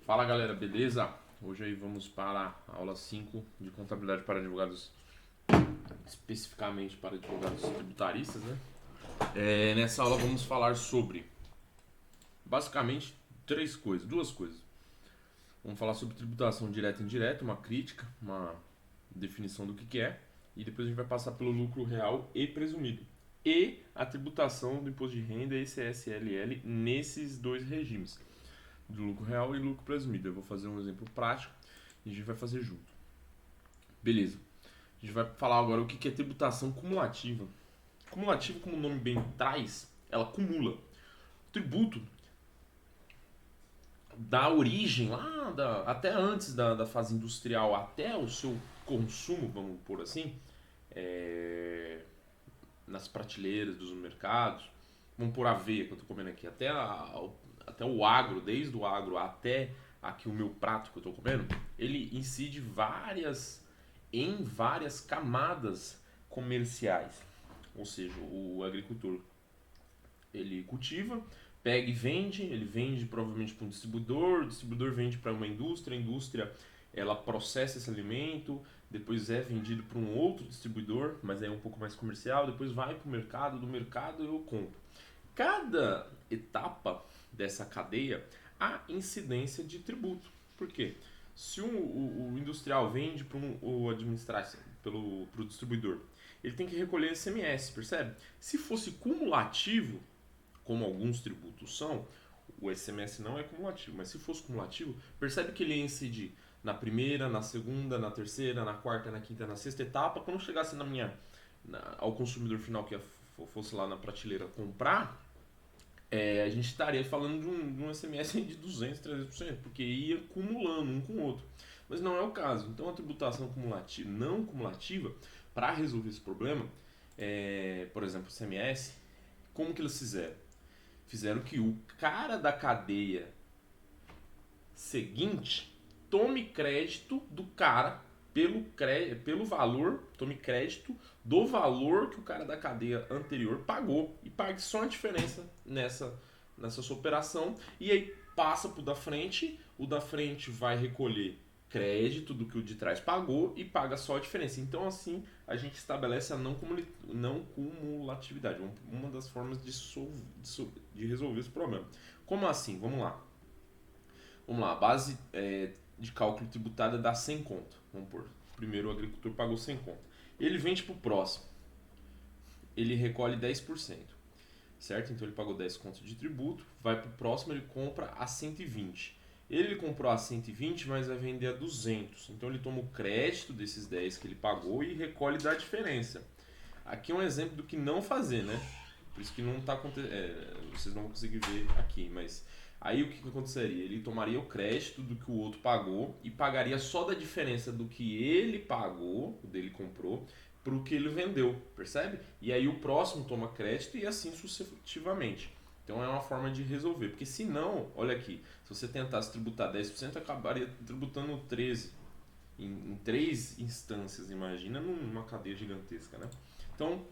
Fala galera, beleza? Hoje aí vamos para a aula 5 de contabilidade para advogados, especificamente para advogados tributaristas, né? Nessa aula vamos falar sobre basicamente duas coisas. Vamos falar sobre tributação direta e indireta, uma crítica, uma definição do que é, e depois a gente vai passar pelo lucro real e presumido. E a tributação do imposto de renda e CSLL nesses dois regimes, do lucro real e lucro presumido. Eu vou fazer um exemplo prático e a gente vai fazer junto. Beleza. A gente vai falar agora o que é tributação cumulativa. Cumulativa, como o nome bem traz, ela acumula. O tributo da origem, até antes da fase industrial, até o seu consumo, vamos por assim, é, nas prateleiras dos mercados, vamos por aveia que eu estou comendo aqui, até o agro, desde o agro até aqui o meu prato que eu estou comendo, ele incide em várias camadas comerciais. Ou seja, o agricultor ele cultiva, pega e vende, ele vende provavelmente para um distribuidor, o distribuidor vende para uma indústria, a indústria ela processa esse alimento, depois é vendido para um outro distribuidor, mas é um pouco mais comercial, depois vai para o mercado, do mercado eu compro. Cada etapa dessa cadeia há incidência de tributo. Por quê? Se o industrial vende para o administrar pro distribuidor, ele tem que recolher ICMS, percebe? Se fosse cumulativo, como alguns tributos são, o ICMS não é cumulativo, mas se fosse cumulativo, percebe que ele ia incidir na primeira, na segunda, na terceira, na quarta, na quinta, na sexta etapa. Quando chegasse ao consumidor final que fosse lá na prateleira comprar, a gente estaria falando de um ICMS de 200, 300%, porque ia acumulando um com o outro. Mas não é o caso. Então a tributação cumulativa, não cumulativa, para resolver esse problema, por exemplo, o ICMS, como que eles fizeram? Fizeram que o cara da cadeia seguinte tome crédito do cara pelo valor, tome crédito do valor que o cara da cadeia anterior pagou e pague só a diferença nessa sua operação, e aí passa pro da frente, o da frente vai recolher crédito do que o de trás pagou e paga só a diferença. Então assim a gente estabelece a não cumulatividade, uma das formas de resolver esse problema. Como assim? Vamos lá. Vamos lá, a base de cálculo tributário dá 100 conto. Vamos por. Primeiro o agricultor pagou 100 conto. Ele vende para o próximo. Ele recolhe 10%. Certo? Então ele pagou 10 contos de tributo. Vai para o próximo, ele compra a 120. Ele comprou a 120, mas vai vender a 200. Então ele toma o crédito desses 10 que ele pagou e recolhe da diferença. Aqui é um exemplo do que não fazer, né? Por isso que não está acontecendo. Vocês não vão conseguir ver aqui, mas aí o que aconteceria? Ele tomaria o crédito do que o outro pagou e pagaria só da diferença do que ele pagou, o dele comprou, para o que ele vendeu, percebe? E aí o próximo toma crédito e assim sucessivamente. Então é uma forma de resolver, porque senão, olha aqui, se você tentasse tributar 10%, acabaria tributando 13% em três instâncias, imagina numa cadeia gigantesca, né? Então,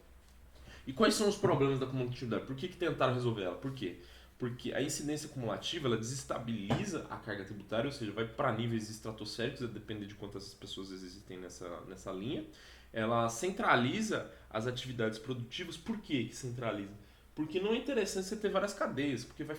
e quais são os problemas da cumulatividade? Por que tentaram resolver ela? Por quê? Porque a incidência cumulativa ela desestabiliza a carga tributária, ou seja, vai para níveis estratosféricos, a depender de quantas pessoas existem nessa linha. Ela centraliza as atividades produtivas. Por que centraliza? Porque não é interessante você ter várias cadeias, porque vai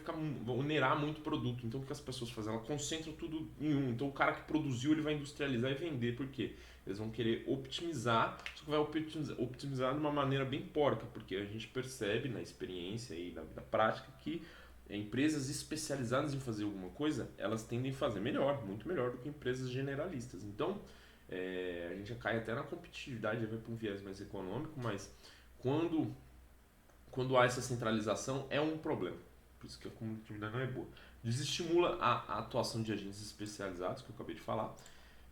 onerar muito produto. Então o que as pessoas fazem? Elas concentram tudo em um. Então o cara que produziu ele vai industrializar e vender. Por quê? Eles vão querer optimizar, só que vai optimizar de uma maneira bem porca, porque a gente percebe na experiência e na vida prática que empresas especializadas em fazer alguma coisa, elas tendem a fazer melhor, muito melhor do que empresas generalistas. Então, a gente cai até na competitividade, vai para um viés mais econômico, mas quando, quando há essa centralização é um problema. Por isso que a competitividade não é boa. Desestimula a atuação de agentes especializados, que eu acabei de falar.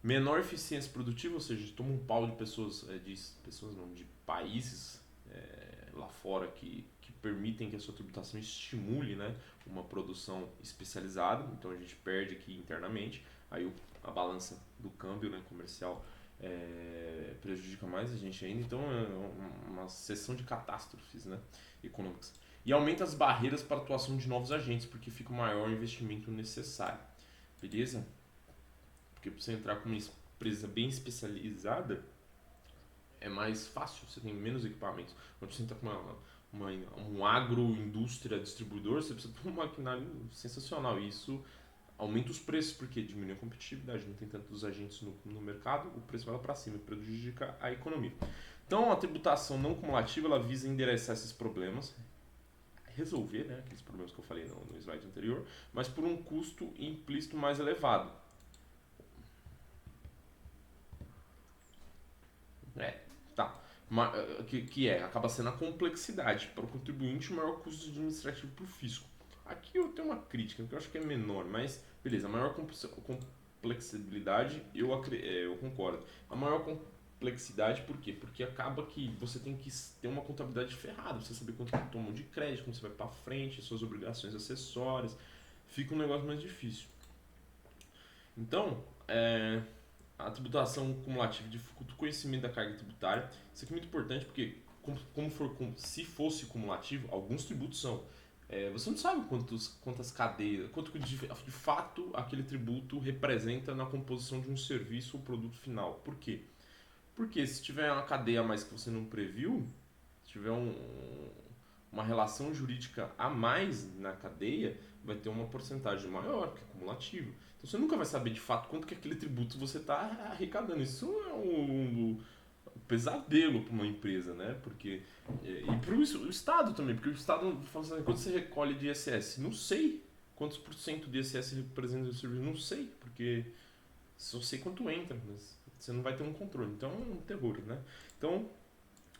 Menor eficiência produtiva, ou seja, toma um pau de pessoas não, de países lá fora que permitem que a sua tributação estimule, né, uma produção especializada. Então a gente perde aqui internamente, aí a balança do câmbio, né, comercial prejudica mais a gente ainda. Então é uma sessão de catástrofes, né, econômicas. E aumenta as barreiras para a atuação de novos agentes, porque fica o maior investimento necessário. beleza? Porque para você entrar com uma empresa bem especializada é mais fácil, você tem menos equipamentos. Quando você entra com um agroindústria distribuidor, você precisa de um maquinário sensacional. E isso aumenta os preços, porque diminui a competitividade, não tem tantos agentes no mercado, o preço vai lá para cima e prejudica a economia. Então, a tributação não cumulativa ela visa endereçar esses problemas, resolver, né, aqueles problemas que eu falei no slide anterior, mas por um custo implícito mais elevado. É, tá. Acaba sendo a complexidade para o contribuinte e o maior custo administrativo para o fisco. Aqui eu tenho uma crítica, que eu acho que é menor, mas beleza, a maior complexibilidade eu concordo. A maior complexidade por quê? Porque acaba que você tem que ter uma contabilidade ferrada, você saber quanto que tomou de crédito, quando você vai para frente, suas obrigações acessórias, fica um negócio mais difícil. Então, a tributação cumulativa dificulta o conhecimento da carga tributária. Isso aqui é muito importante porque, se fosse cumulativo, alguns tributos são. Você não sabe quantas cadeias, quanto que de fato aquele tributo representa na composição de um serviço ou produto final. Por quê? Porque se tiver uma cadeia a mais que você não previu, se tiver uma relação jurídica a mais na cadeia, vai ter uma porcentagem maior, que é cumulativo. Então você nunca vai saber de fato quanto que aquele tributo você está arrecadando. Isso é um pesadelo para uma empresa, né? Porque, e para o Estado também, porque o Estado fala assim, quando você recolhe de ISS, não sei quantos por cento de ISS representa o serviço, não sei, porque só sei quanto entra, mas você não vai ter um controle. Então é um terror, né? Então,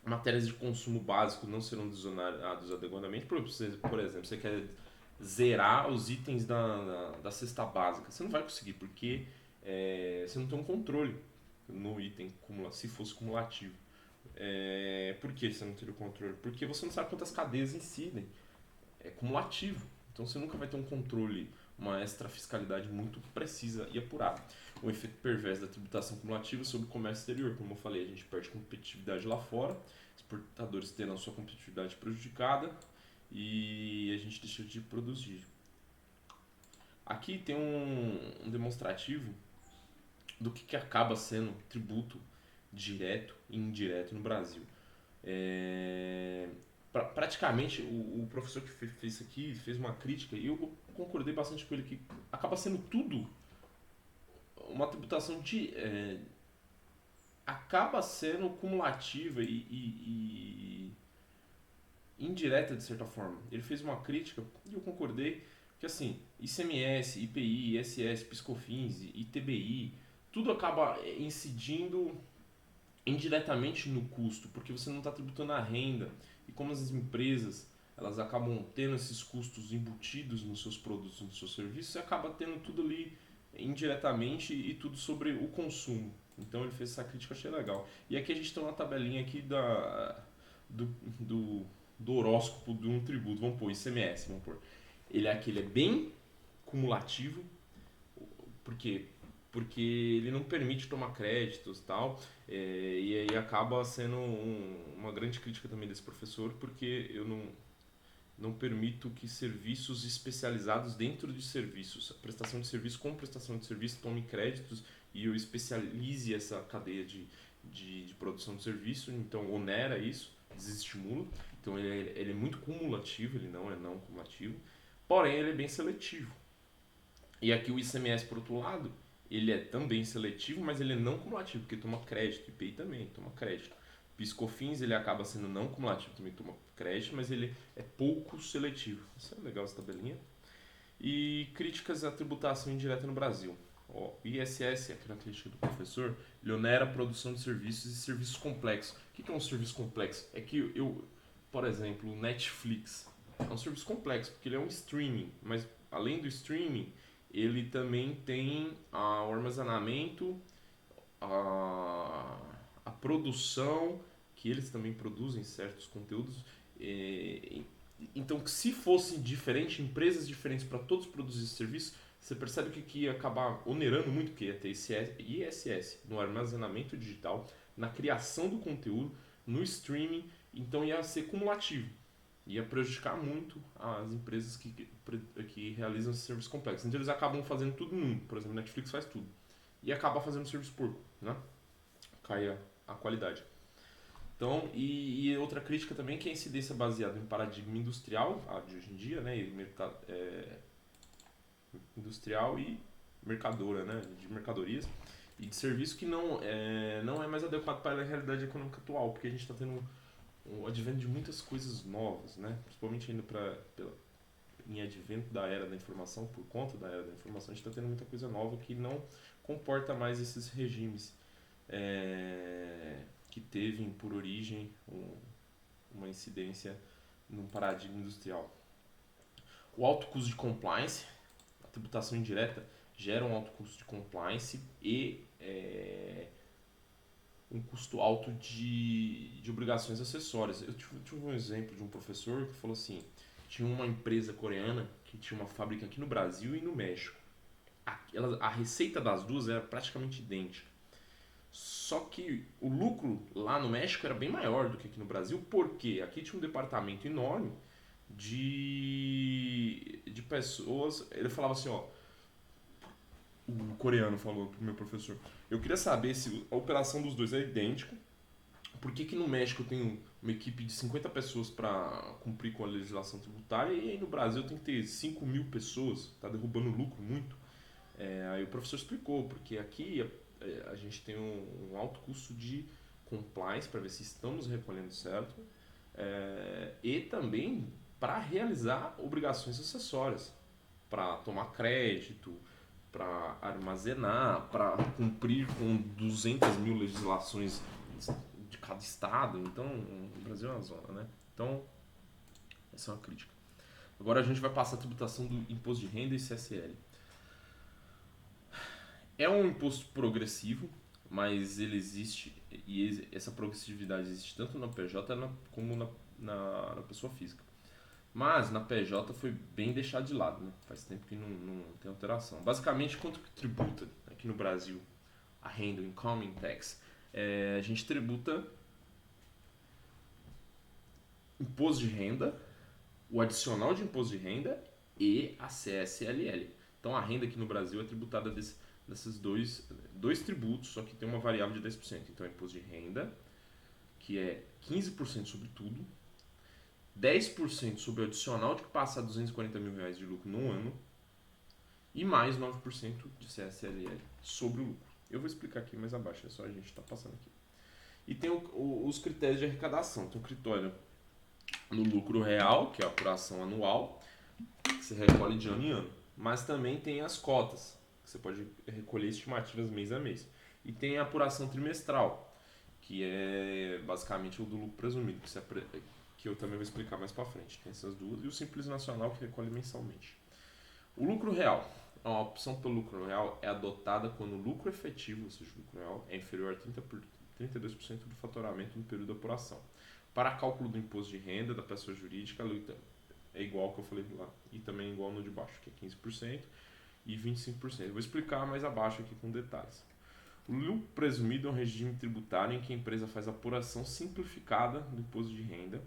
matérias de consumo básico não serão desonorados adequadamente. Por exemplo, você quer zerar os itens da cesta básica. Você não vai conseguir, porque você não tem um controle no item, se fosse cumulativo. Por que você não teria o controle? Porque você não sabe quantas cadeias incidem. É cumulativo. Então você nunca vai ter um controle, uma extra fiscalidade muito precisa e apurada. O efeito perverso da tributação cumulativa sobre o comércio exterior. Como eu falei, a gente perde competitividade lá fora, exportadores terão sua competitividade prejudicada e a gente deixa de produzir. Aqui tem um demonstrativo do que acaba sendo tributo direto e indireto no Brasil. Praticamente, o professor que fez isso aqui fez uma crítica e eu concordei bastante com ele que acaba sendo tudo uma tributação acaba sendo cumulativa e indireta de certa forma. Ele fez uma crítica e eu concordei que assim, ICMS, IPI, ISS, PiscoFins, ITBI, tudo acaba incidindo indiretamente no custo, porque você não está tributando a renda. E como as empresas elas acabam tendo esses custos embutidos nos seus produtos, nos seus serviços, você acaba tendo tudo ali indiretamente e tudo sobre o consumo. Então ele fez essa crítica, eu achei legal. E aqui a gente tem uma tabelinha aqui do, do, do horóscopo de um tributo, vamos pôr ICMS, vamos pôr. Ele é bem cumulativo, porque ele não permite tomar créditos e tal, e aí acaba sendo uma grande crítica também desse professor, porque eu não permito que serviços especializados dentro de serviços, prestação de serviço com prestação de serviço, tome créditos e eu especialize essa cadeia de produção de serviço, então onera isso, desestimula, então ele é muito cumulativo, ele não é não cumulativo, porém ele é bem seletivo. E aqui o ICMS, por outro lado, ele é também seletivo, mas ele é não cumulativo, porque toma crédito, IPI também toma crédito. PiscoFins ele acaba sendo não cumulativo, também toma crédito, mas ele é pouco seletivo. Isso é legal, essa tabelinha. E críticas à tributação indireta no Brasil. O ISS, aqui na crítica do professor, ele onera a produção de serviços e serviços complexos. O que é um serviço complexo? É que por exemplo, o Netflix é um serviço complexo, porque ele é um streaming, mas além do streaming, ele também tem o armazenamento, a produção, que eles também produzem certos conteúdos. Então, se fossem diferentes, empresas diferentes para todos produzir esse serviço, você percebe que ia acabar onerando muito, que ia ter ISS no armazenamento digital, na criação do conteúdo, no streaming, então ia ser cumulativo. ia prejudicar muito as empresas que realizam esses serviços complexos. Então eles acabam fazendo tudo em um. Por exemplo, Netflix faz tudo. E acaba fazendo serviço porco, né? Cai a qualidade. Então, e outra crítica também que é a incidência baseada em paradigma industrial, a de hoje em dia, né? Industrial e mercadora, né? De mercadorias e de serviço que não é mais adequado para a realidade econômica atual, porque a gente está tendo o advento de muitas coisas novas, né? Principalmente indo em advento da era da informação, por conta da era da informação, a gente está tendo muita coisa nova que não comporta mais esses regimes que teve por origem uma incidência num paradigma industrial. O alto custo de compliance, a tributação indireta, gera um alto custo de compliance e um custo alto de obrigações acessórias. Eu tive um exemplo de um professor que falou assim, tinha uma empresa coreana que tinha uma fábrica aqui no Brasil e no México. A receita das duas era praticamente idêntica. Só que o lucro lá no México era bem maior do que aqui no Brasil, porque aqui tinha um departamento enorme de pessoas. Ele falava assim, ó, o coreano falou pro meu professor, eu queria saber se a operação dos dois é idêntica, por que no México eu tenho uma equipe de 50 pessoas para cumprir com a legislação tributária e aí no Brasil tem que ter 5 mil pessoas, tá derrubando o lucro muito. Aí o professor explicou, porque aqui a gente tem um alto custo de compliance para ver se estamos recolhendo certo e também para realizar obrigações acessórias, para tomar crédito, para armazenar, para cumprir com 200 mil legislações de cada estado. Então, o Brasil é uma zona, né? Então, essa é uma crítica. Agora a gente vai passar a tributação do imposto de renda e CSL. É um imposto progressivo, mas ele existe, e essa progressividade existe tanto na PJ como na pessoa física. Mas na PJ foi bem deixado de lado, né? Faz tempo que não tem alteração. Basicamente, quanto que tributa aqui no Brasil a renda, o income tax? A gente tributa imposto de renda, o adicional de imposto de renda e a CSLL. Então a renda aqui no Brasil é tributada desses dois tributos, só que tem uma variável de 10%. Então é imposto de renda, que é 15% sobre tudo, 10% sobre o adicional de que passa a 240 mil reais de lucro no ano e mais 9% de CSLL sobre o lucro. Eu vou explicar aqui mais abaixo, é só a gente está passando aqui. E tem os critérios de arrecadação. Tem o critério no lucro real, que é a apuração anual, que você recolhe de ano em ano. Mas também tem as cotas, que você pode recolher estimativas mês a mês. E tem a apuração trimestral, que é basicamente o do lucro presumido, que eu também vou explicar mais para frente. Tem essas duas. E o Simples Nacional, que recolhe mensalmente. O lucro real. A opção pelo lucro real é adotada quando o lucro efetivo, ou seja, o lucro real, é inferior a 32% do faturamento no período de apuração. Para cálculo do imposto de renda da pessoa jurídica, é igual ao que eu falei lá. E também é igual no de baixo, que é 15% e 25%. Eu vou explicar mais abaixo aqui com detalhes. O lucro presumido é um regime tributário em que a empresa faz a apuração simplificada do imposto de renda.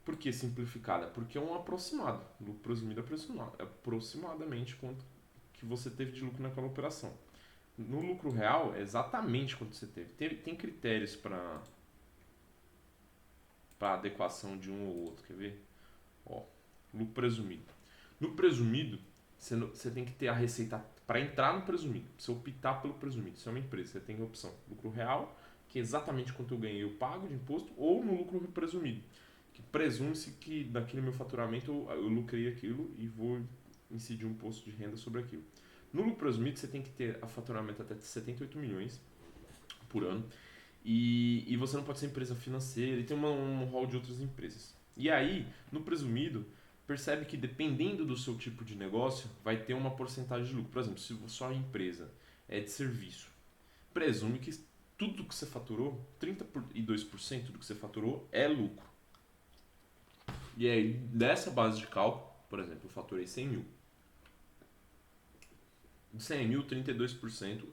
Por que simplificada? Porque é um aproximado. O lucro presumido é aproximadamente quanto que você teve de lucro naquela operação. No lucro real, é exatamente quanto você teve. Tem critérios para adequação de um ou outro. Quer ver? Ó, lucro presumido. No presumido, você tem que ter a receita para entrar no presumido. Você optar pelo presumido. Se é uma empresa, você tem a opção lucro real, que é exatamente quanto eu ganhei, eu pago de imposto, ou no lucro presumido, que presume-se que daquele meu faturamento eu lucrei aquilo e vou incidir um imposto de renda sobre aquilo. No lucro presumido, você tem que ter a faturamento até de 78 milhões por ano. E você não pode ser empresa financeira, e tem um rol de outras empresas. E aí, no presumido, percebe que dependendo do seu tipo de negócio, vai ter uma porcentagem de lucro. Por exemplo, se a sua empresa é de serviço, presume que tudo que você faturou, 32% do que você faturou é lucro. E aí, dessa base de cálculo, por exemplo, eu faturei 100 mil. De 100 mil, 32%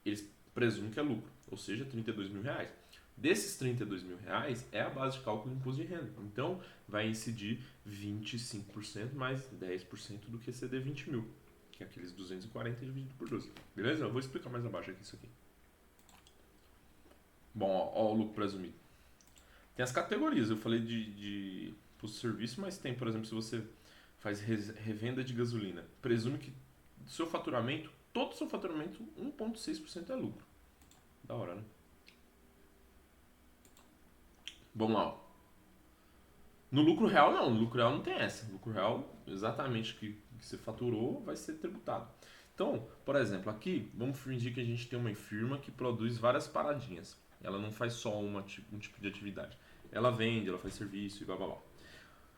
eles presumem que é lucro, ou seja, 32 mil reais. Desses 32 mil reais é a base de cálculo do imposto de renda. Então, vai incidir 25% mais 10% do QCD 20 mil, que é aqueles 240 dividido por 12. Beleza? Eu vou explicar mais abaixo aqui isso aqui. Bom, ó o lucro presumido. Tem as categorias, eu falei de custo de serviço, mas tem, por exemplo, se você faz revenda de gasolina, presume que do seu faturamento, todo o seu faturamento, 1,6% é lucro. Da hora, né? Vamos lá. Ó. No lucro real, não. No lucro real não tem essa. No lucro real, exatamente o que você faturou vai ser tributado. Então, por exemplo, aqui, vamos fingir que a gente tem uma firma que produz várias paradinhas. Ela não faz só um tipo de atividade. Ela vende, ela faz serviço e blá blá blá.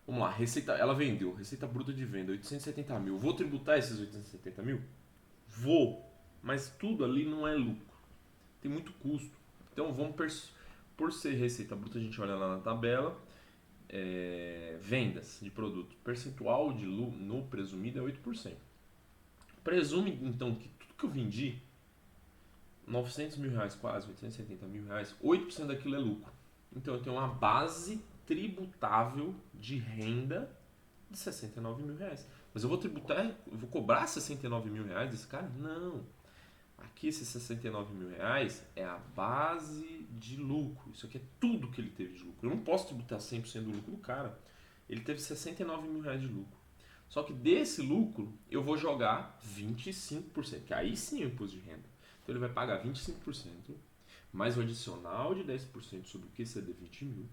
Vamos lá, receita, ela vendeu, receita bruta de venda, 870 mil. Vou tributar esses 870 mil? Vou, mas tudo ali não é lucro. Tem muito custo. Então, por ser receita bruta, a gente olha lá na tabela, vendas de produto. Percentual de lucro no presumido é 8%. Presume, então, que tudo que eu vendi, 900 mil reais quase, 870 mil reais, 8% daquilo é lucro. Então, eu tenho uma base tributável de renda de 69 mil reais. Mas eu vou tributar, eu vou cobrar 69 mil reais desse cara? Não. Aqui esses 69 mil reais é a base de lucro. Isso aqui é tudo que ele teve de lucro. Eu não posso tributar 100% do lucro do cara. Ele teve 69 mil reais de lucro. Só que desse lucro eu vou jogar 25%, que aí sim é o imposto de renda. Então ele vai pagar 25%, mais o adicional de 10% sobre o QCD 20 mil,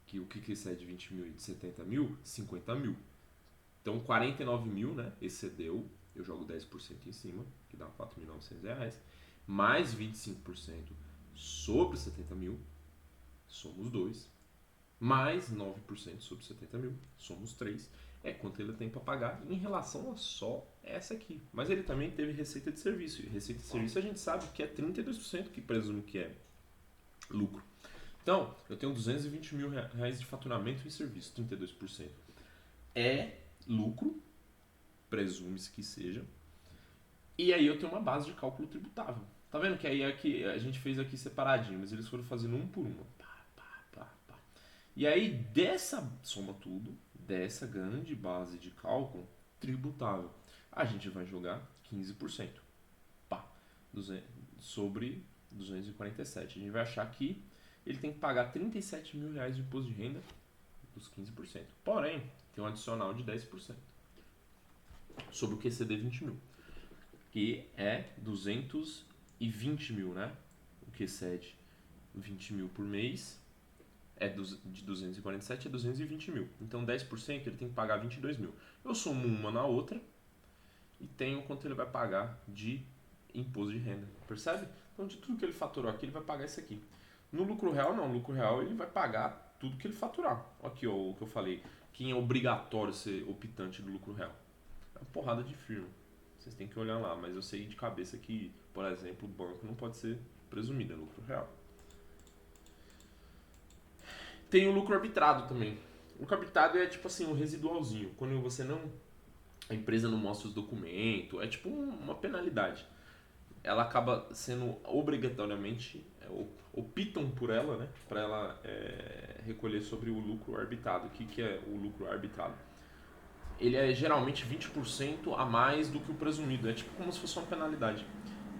que o que excede 20 mil e de 70 mil, 50 mil. Então 49 mil, né, excedeu, eu jogo 10% em cima, que dá 4.900 reais, mais 25% sobre 70 mil, somos 2, mais 9% sobre 70 mil, somos 3, é quanto ele tem para pagar em relação a só essa aqui. Mas ele também teve receita de serviço, e receita de serviço a gente sabe que é 32%, que presume que é lucro. Então, eu tenho 220 mil reais de faturamento em serviço, 32%. É lucro, presume-se que seja. E aí eu tenho uma base de cálculo tributável. Tá vendo que aí aqui, a gente fez aqui separadinho, mas eles foram fazendo um por um. Pá. E aí dessa, soma tudo, dessa grande base de cálculo tributável, a gente vai jogar 15%. Pá, sobre 247. A gente vai achar que ele tem que pagar 37 mil reais de imposto de renda dos 15%. Porém, tem um adicional de 10% sobre o QCD 20 mil, que é 220 mil, né? O que excede 20 mil por mês é de 247 a 220 mil. Então 10% ele tem que pagar 22 mil. Eu somo uma na outra e tenho quanto ele vai pagar de imposto de renda. Percebe? Então de tudo que ele faturou aqui, ele vai pagar isso aqui. No lucro real, não. No lucro real, ele vai pagar tudo que ele faturar. Aqui, ó, o que eu falei. Quem é obrigatório ser optante do lucro real? É uma porrada de firma. Vocês têm que olhar lá. Mas eu sei de cabeça que, por exemplo, o banco não pode ser presumido, é lucro real. Tem o lucro arbitrado também. O lucro arbitrado é tipo assim, um residualzinho. Quando você não... A empresa não mostra os documentos. É tipo uma penalidade. Ela acaba sendo obrigatoriamente optam por ela, né, para ela recolher sobre o lucro arbitrado. O que é o lucro arbitrado? Ele é geralmente 20% a mais do que o presumido. É tipo como se fosse uma penalidade.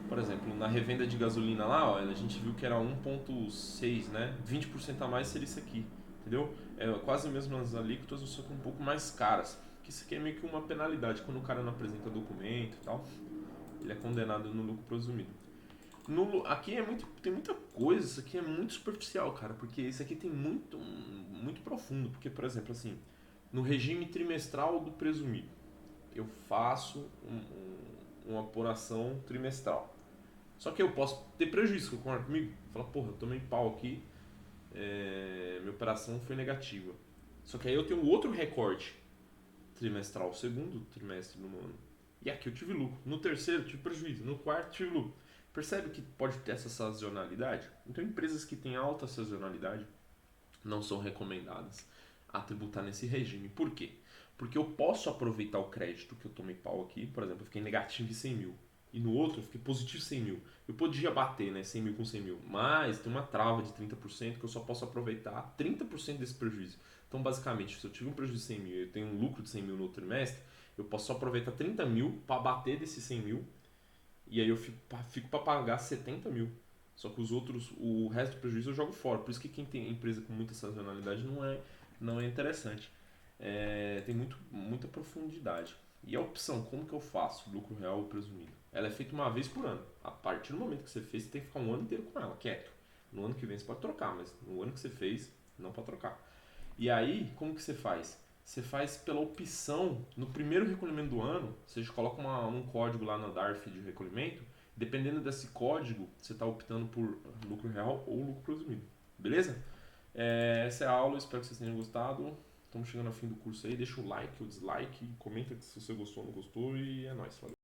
Por exemplo, na revenda de gasolina lá, ó, a gente viu que era 1,6, né? 20% a mais seria isso aqui, entendeu? É quase mesmo as alíquotas, só que um pouco mais caras. Que isso aqui é meio que uma penalidade. Quando o cara não apresenta documento e tal, ele é condenado no lucro presumido. Aqui tem muita coisa, isso aqui é muito superficial, cara, porque isso aqui tem muito profundo. Porque, por exemplo, assim, no regime trimestral do presumido, eu faço uma apuração trimestral. Só que eu posso ter prejuízo, concorda comigo? Falar, porra, eu tomei pau aqui, minha operação foi negativa. Só que aí eu tenho outro recorte trimestral, segundo trimestre do ano. E aqui eu tive lucro. No terceiro eu tive prejuízo. No quarto eu tive lucro. Percebe que pode ter essa sazonalidade? Então empresas que têm alta sazonalidade não são recomendadas a tributar nesse regime. Por quê? Porque eu posso aproveitar o crédito que eu tomei pau aqui. Por exemplo, eu fiquei negativo em 100 mil. e no outro eu fiquei positivo 100 mil. Eu podia bater, né, 100 mil com 100 mil, mas tem uma trava de 30% que eu só posso aproveitar 30% desse prejuízo. Então, basicamente, se eu tive um prejuízo de 100 mil e eu tenho um lucro de 100 mil no trimestre, eu posso só aproveitar 30 mil para bater desses 100 mil e aí eu fico para pagar 70 mil. Só que os outros, o resto do prejuízo eu jogo fora. Por isso que quem tem empresa com muita sazonalidade não é interessante. Tem muita profundidade. E a opção, como que eu faço? Lucro real ou presumido? Ela é feita uma vez por ano. A partir do momento que você fez, você tem que ficar um ano inteiro com ela, quieto. No ano que vem você pode trocar, mas no ano que você fez, não pode trocar. E aí, como que você faz? Você faz pela opção, no primeiro recolhimento do ano, você coloca um código lá na DARF de recolhimento, dependendo desse código, você está optando por lucro real ou lucro presumido. Beleza? Essa é a aula, espero que vocês tenham gostado. Estamos chegando ao fim do curso aí, deixa o like ou dislike, comenta se você gostou ou não gostou e é nóis, valeu.